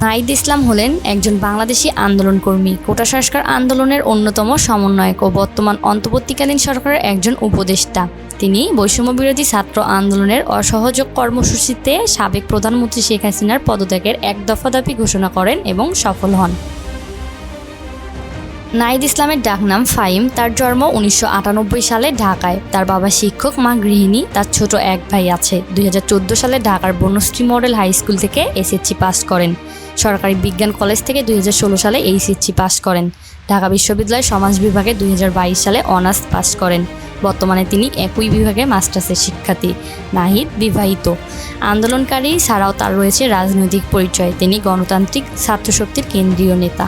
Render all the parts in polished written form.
নাহিদ ইসলাম হলেন একজন বাংলাদেশি আন্দোলনকর্মী, কোটা সংস্কার আন্দোলনের অন্যতম সমন্বয়ক ও বর্তমান অন্তর্বর্তীকালীন সরকারের একজন উপদেষ্টা। তিনি বৈষম্যবিরোধী ছাত্র আন্দোলনের অসহযোগ কর্মসূচিতে সাবেক প্রধানমন্ত্রী শেখ হাসিনার পদত্যাগের এক দফা দাবি ঘোষণা করেন এবং সফল হন। নাহিদ ইসলামের ডাকনাম ফাহিম। তার জন্ম 1998 সালে ঢাকায়। তার বাবা শিক্ষক, মা গৃহিণী। তার ছোট এক ভাই আছে। 2014 সালে ঢাকার বনশ্রী মডেল হাই স্কুল থেকে এসএসসি পাস করেন। সরকারি বিজ্ঞান কলেজ থেকে 2016 সালে এইচএসসি পাস করেন। ঢাকা বিশ্ববিদ্যালয়ের সমাজ বিভাগে 2022 সালে অনার্স পাস করেন। বর্তমানে তিনি একই বিভাগে মাস্টার্সের শিক্ষার্থী। নাহিদ বিবাহিত। আন্দোলনকারী ছাড়াও তার রয়েছে রাজনৈতিক পরিচয়। তিনি গণতান্ত্রিক ছাত্রশক্তির কেন্দ্রীয় নেতা।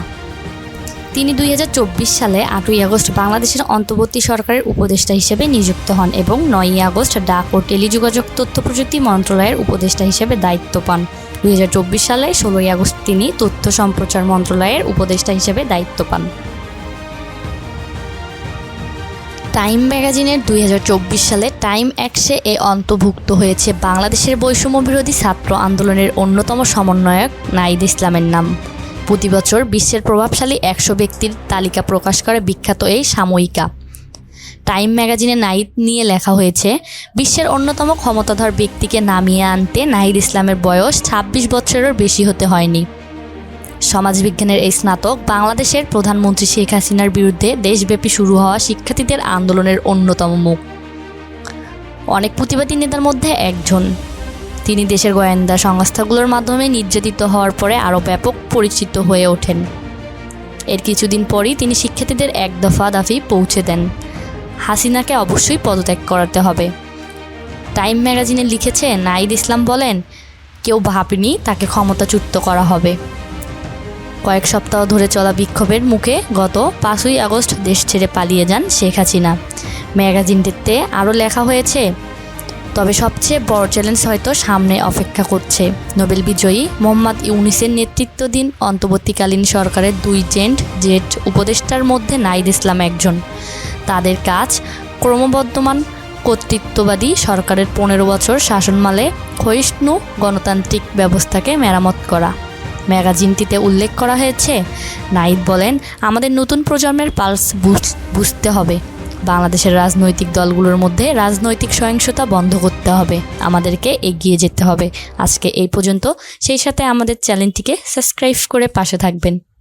তিনি 2024 সালে 8ই আগস্ট বাংলাদেশের অন্তর্বর্তী সরকারের উপদেষ্টা হিসেবে নিযুক্ত হন এবং 9ই আগস্ট ডাক ও টেলিযোগাযোগ তথ্য প্রযুক্তি মন্ত্রণালয়ের উপদেষ্টা হিসেবে দায়িত্ব পান। 2024 সালে 16ই আগস্ট তিনি তথ্য সম্প্রচার মন্ত্রণালয়ের উপদেষ্টা হিসেবে দায়িত্ব পান। টাইম ম্যাগাজিনের 2024 সালে টাইম এক্সে অন্তর্ভুক্ত হয়েছে বাংলাদেশের বৈষম্যবিরোধী ছাত্র আন্দোলনের অন্যতম সমন্বয়ক নাহিদ ইসলামের নাম। প্রতি বছর বিশ্বের প্রভাবশালী 100 ব্যক্তির তালিকা প্রকাশ করে বিখ্যাত এই সাময়িকা। টাইম ম্যাগাজিনে নাহিদ নিয়ে লেখা হয়েছে, বিশ্বের অন্যতম ক্ষমতাধর ব্যক্তিকে নামিয়ে আনতে নাহিদ ইসলামের বয়স 26 বছরেরও বেশি হতে হয়নি। সমাজবিজ্ঞানের এই স্নাতক বাংলাদেশের প্রধানমন্ত্রী শেখ হাসিনার বিরুদ্ধে দেশব্যাপী শুরু হওয়া শিক্ষার্থীদের আন্দোলনের অন্যতম মুখ। অনেক প্রতিবাদী নেতার মধ্যে একজন। তিনি দেশের গোয়েন্দা সংস্থাগুলোর মাধ্যমে নির্যাতিত হওয়ার পরে আরও ব্যাপক পরিচিত হয়ে ওঠেন। এর কিছুদিন পরই তিনি শিক্ষার্থীদের এক দফা দাবি পৌঁছে দেন, হাসিনাকে অবশ্যই পদত্যাগ করাতে হবে। টাইম ম্যাগাজিনে লিখেছে, নাহিদ ইসলাম বলেন, কেউ ভাবেনি তাকে ক্ষমতাচ্যুত করা হবে। কয়েক সপ্তাহ ধরে চলা বিক্ষোভের মুখে গত 5ই আগস্ট দেশ ছেড়ে পালিয়ে যান শেখ হাসিনা। ম্যাগাজিনটিতে আরও লেখা হয়েছে, তবে সবচেয়ে বড় চ্যালেঞ্জ হয়তো সামনে অপেক্ষা করছে। নোবেল বিজয়ী মোহাম্মদ ইউনূসের নেতৃত্বাধীন অন্তর্বর্তীকালীন সরকারের 2 জেট উপদেষ্টার মধ্যে নাহিদ ইসলাম একজন। তাদের কাজ ক্রমবর্ধমান কর্তৃত্ববাদী সরকারের 15 বছর শাসনামলে ক্ষয়িষ্ণু গণতান্ত্রিক ব্যবস্থাকে মেরামত করা। ম্যাগাজিনটিতে উল্লেখ করা হয়েছে, নাহিদ বলেন, আমাদের নতুন প্রজন্মের পালস বুঝতে হবে। বাংলাদেশের রাজনৈতিক দলগুলোর মধ্যে রাজনৈতিক সহিংসতা বন্ধ করতে হবে। আমাদেরকে এগিয়ে যেতে হবে। আজকে এই পর্যন্ত। সেই সাথে আমাদের চ্যানেলটিকে সাবস্ক্রাইব করে পাশে থাকবেন। ধন্যবাদ।